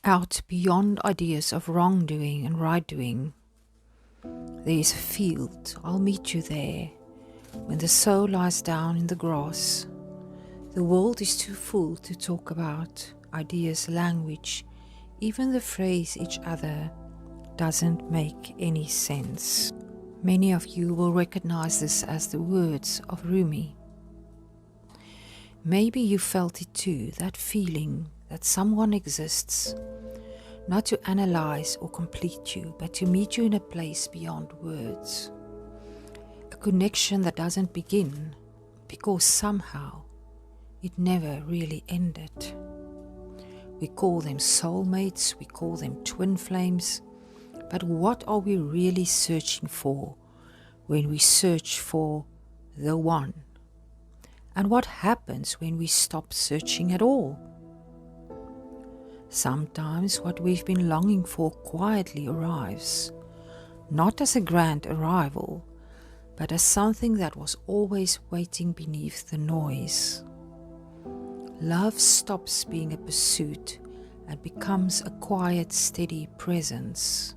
Out beyond ideas of wrongdoing and right doing, there is a field. I'll meet you there. When the soul lies down in the grass, the world is too full to talk about. Ideas, language, even the phrase each other doesn't make any sense. Many of you will recognize this as the words of Rumi. Maybe you felt it too, that feeling that someone exists, not to analyze or complete you, but to meet you in a place beyond words. A connection that doesn't begin because somehow it never really ended. We call them soulmates, we call them twin flames, but what are we really searching for when we search for the one? And what happens when we stop searching at all? Sometimes what we've been longing for quietly arrives, not as a grand arrival, but as something that was always waiting beneath the noise. Love stops being a pursuit and becomes a quiet, steady presence.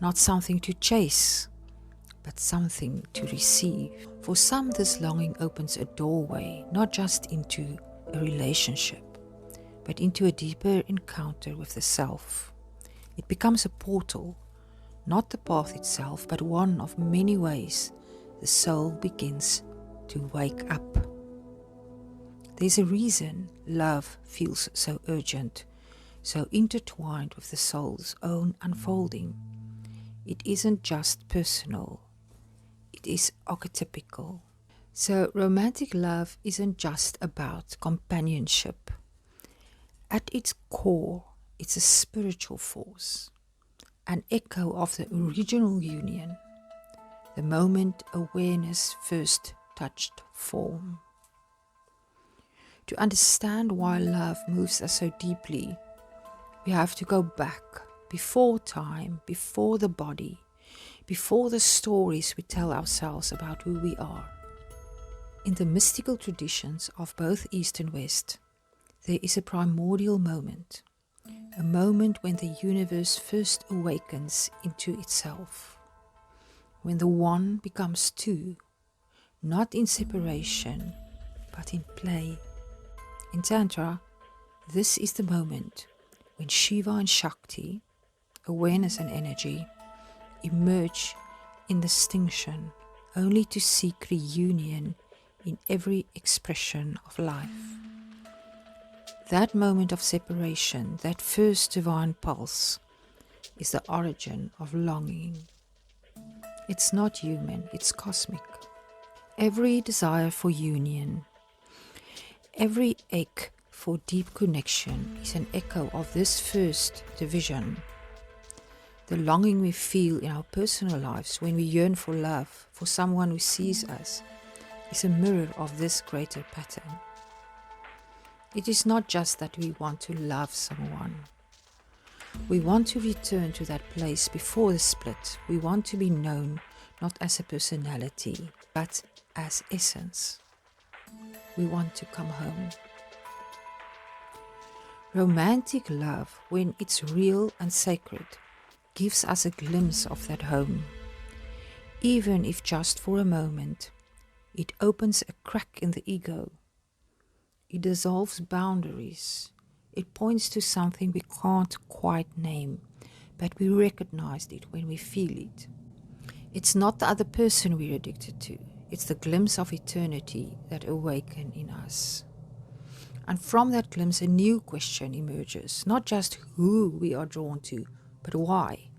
Not something to chase, but something to receive. For some, this longing opens a doorway, not just into a relationship, but into a deeper encounter with the self. It becomes a portal, not the path itself, but one of many ways the soul begins to wake up. There's a reason love feels so urgent, so intertwined with the soul's own unfolding. It isn't just personal, it is archetypical. So romantic love isn't just about companionship. At its core, it's a spiritual force, an echo of the original union, the moment awareness first touched form. To understand why love moves us so deeply, we have to go back, before time, before the body, before the stories we tell ourselves about who we are. In the mystical traditions of both East and West, there is a primordial moment, a moment when the universe first awakens into itself, when the one becomes two, not in separation, but in play. In Tantra, this is the moment when Shiva and Shakti, awareness and energy, emerge in distinction, only to seek reunion in every expression of life. That moment of separation, that first divine pulse, is the origin of longing. It's not human, it's cosmic. Every desire for union, every ache for deep connection is an echo of this first division. The longing we feel in our personal lives when we yearn for love, for someone who sees us, is a mirror of this greater pattern. It is not just that we want to love someone. We want to return to that place before the split. We want to be known not as a personality, but as essence. We want to come home. Romantic love, when it's real and sacred, gives us a glimpse of that home. Even if just for a moment, it opens a crack in the ego. It dissolves boundaries. It points to something we can't quite name, but we recognize it when we feel it. It's not the other person we're addicted to. It's the glimpse of eternity that awakens in us. And from that glimpse, a new question emerges. Not just who we are drawn to, but why.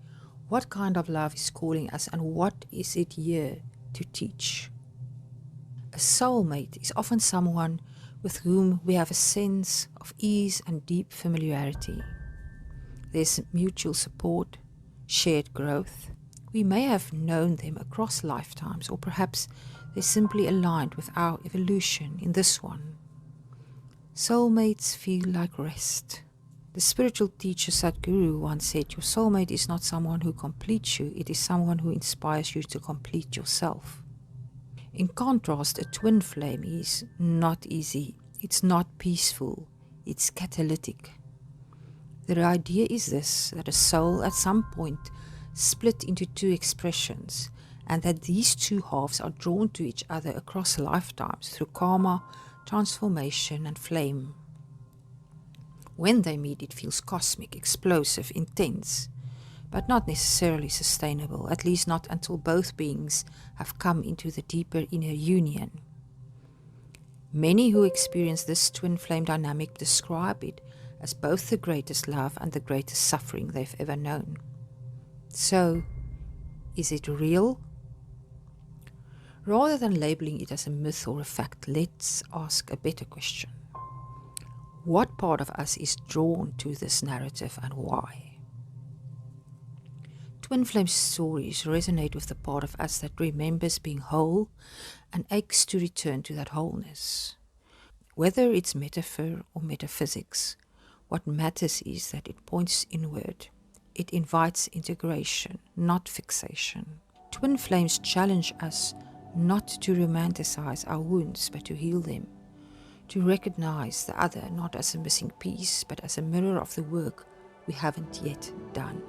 What kind of love is calling us, and what is it here to teach? A soulmate is often someone with whom we have a sense of ease and deep familiarity. There's mutual support, shared growth. We may have known them across lifetimes, or perhaps they're simply aligned with our evolution in this one. Soulmates feel like rest. The spiritual teacher Sadhguru once said, your soulmate is not someone who completes you, it is someone who inspires you to complete yourself. In contrast, a twin flame is not easy, it's not peaceful, it's catalytic. The idea is this, that a soul at some point split into two expressions, and that these two halves are drawn to each other across lifetimes through karma, transformation, and flame. When they meet, it feels cosmic, explosive, intense, but not necessarily sustainable, at least not until both beings have come into the deeper inner union. Many who experience this twin flame dynamic describe it as both the greatest love and the greatest suffering they've ever known. So, is it real? Rather than labeling it as a myth or a fact, let's ask a better question. What part of us is drawn to this narrative and why? Twin flame stories resonate with the part of us that remembers being whole and aches to return to that wholeness. Whether it's metaphor or metaphysics, what matters is that it points inward. It invites integration, not fixation. Twin flames challenge us not to romanticize our wounds, but to heal them. To recognize the other not as a missing piece, but as a mirror of the work we haven't yet done.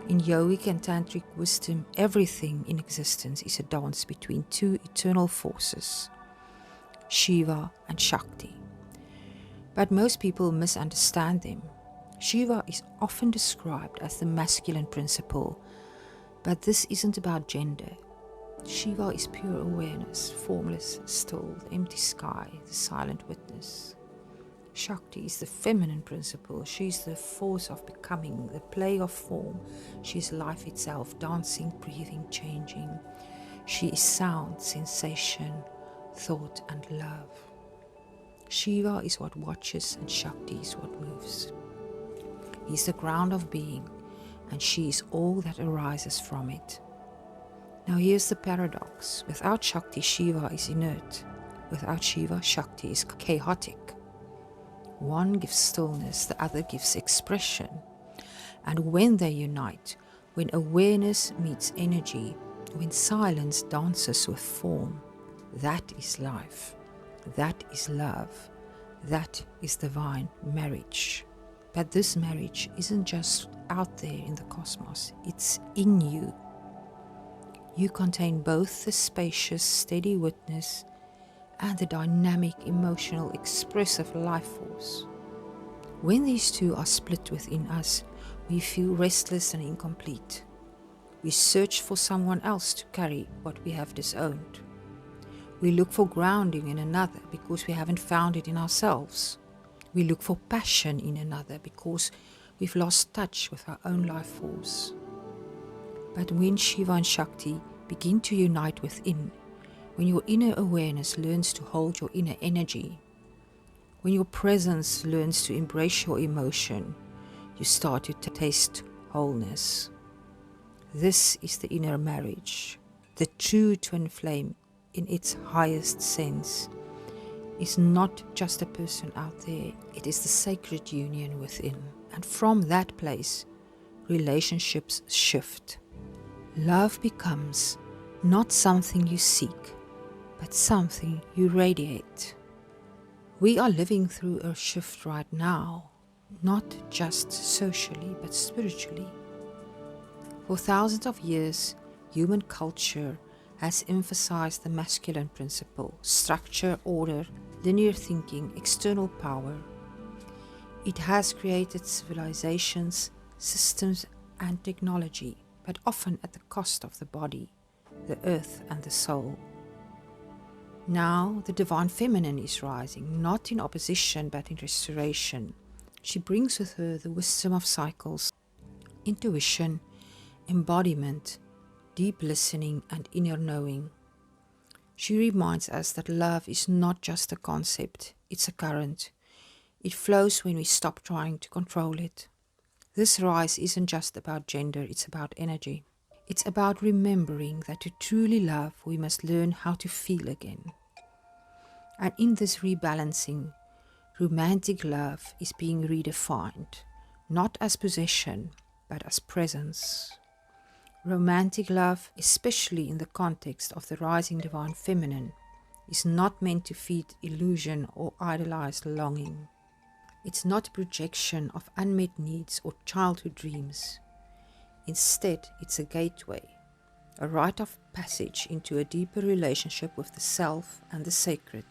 In yogic and tantric wisdom, everything in existence is a dance between two eternal forces, Shiva and Shakti. But most people misunderstand them. Shiva is often described as the masculine principle, but this isn't about gender. Shiva is pure awareness, formless, still, the empty sky, the silent witness. Shakti is the feminine principle. She is the force of becoming, the play of form. She is life itself, dancing, breathing, changing. She is sound, sensation, thought, and love. Shiva is what watches and Shakti is what moves. He is the ground of being, and she is all that arises from it. Now here's the paradox. Without Shakti, Shiva is inert. Without Shiva, Shakti is chaotic. One gives stillness, the other gives expression. And when they unite, when awareness meets energy, when silence dances with form, that is life, that is love, that is divine marriage. But this marriage isn't just out there in the cosmos, it's in you. You contain both the spacious, steady witness and the dynamic, emotional, expressive life force. When these two are split within us, we feel restless and incomplete. We search for someone else to carry what we have disowned. We look for grounding in another because we haven't found it in ourselves. We look for passion in another because we've lost touch with our own life force. But when Shiva and Shakti begin to unite within, when your inner awareness learns to hold your inner energy, when your presence learns to embrace your emotion, you start to taste wholeness. This is the inner marriage. The true twin flame, in its highest sense, is not just a person out there. It is the sacred union within. And from that place, relationships shift. Love becomes not something you seek, but something you radiate. We are living through a shift right now, not just socially, but spiritually. For thousands of years, human culture has emphasized the masculine principle, structure, order, linear thinking, external power. It has created civilizations, systems, and technology, but often at the cost of the body, the earth, and the soul. Now, the divine feminine is rising, not in opposition, but in restoration. She brings with her the wisdom of cycles, intuition, embodiment, deep listening, and inner knowing. She reminds us that love is not just a concept, it's a current. It flows when we stop trying to control it. This rise isn't just about gender, it's about energy. It's about remembering that to truly love, we must learn how to feel again. And in this rebalancing, romantic love is being redefined, not as possession, but as presence. Romantic love, especially in the context of the rising divine feminine, is not meant to feed illusion or idolize longing. It's not a projection of unmet needs or childhood dreams. Instead, it's a gateway, a rite of passage into a deeper relationship with the self and the sacred.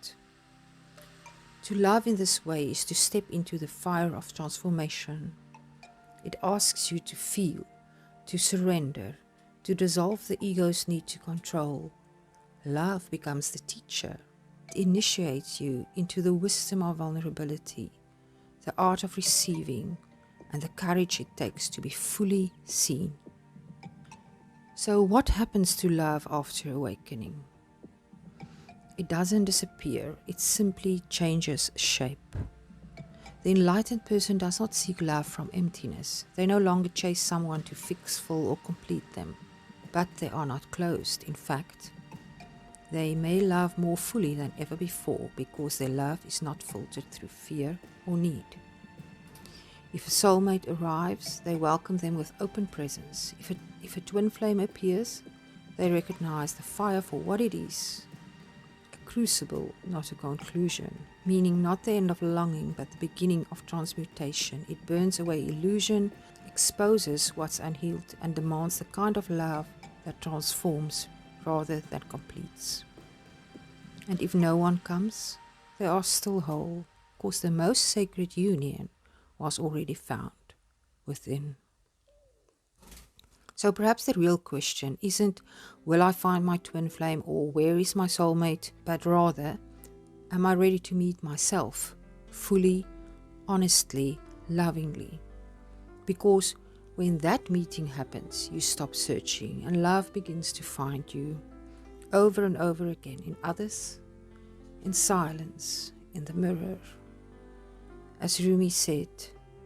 To love in this way is to step into the fire of transformation. It asks you to feel, to surrender, to dissolve the ego's need to control. Love becomes the teacher. It initiates you into the wisdom of vulnerability, the art of receiving, and the courage it takes to be fully seen. So what happens to love after awakening? It doesn't disappear, it simply changes shape. The enlightened person does not seek love from emptiness. They no longer chase someone to fix, fill, or complete them. But they are not closed. In fact, they may love more fully than ever before because their love is not filtered through fear or need. If a soulmate arrives, they welcome them with open presence. If a twin flame appears, they recognize the fire for what it is. A crucible, not a conclusion, meaning not the end of longing, but the beginning of transmutation. It burns away illusion, exposes what's unhealed, and demands the kind of love that transforms rather than completes. And if no one comes, they are still whole, because the most sacred union was already found within. So perhaps the real question isn't, will I find my twin flame or where is my soulmate, but rather, am I ready to meet myself fully, honestly, lovingly? Because when that meeting happens, you stop searching and love begins to find you over and over again in others, in silence, in the mirror. As Rumi said,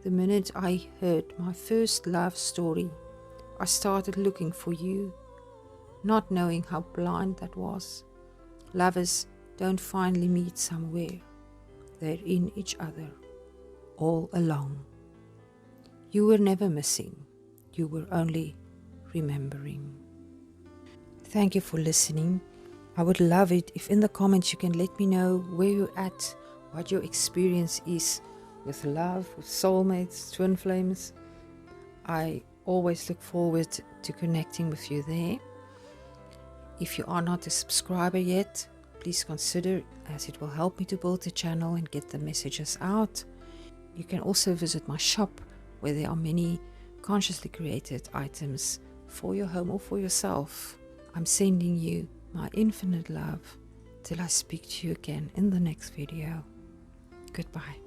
the minute I heard my first love story, I started looking for you, not knowing how blind that was. Lovers don't finally meet somewhere. They're in each other, all along. You were never missing. You were only remembering. Thank you for listening. I would love it if in the comments you can let me know where you're at, what your experience is with love, with soulmates, twin flames. I always look forward to connecting with you there. If you are not a subscriber yet, please consider, as it will help me to build the channel and get the messages out. You can also visit my shop where there are many consciously created items for your home or for yourself. I'm sending you my infinite love till I speak to you again in the next video. Goodbye.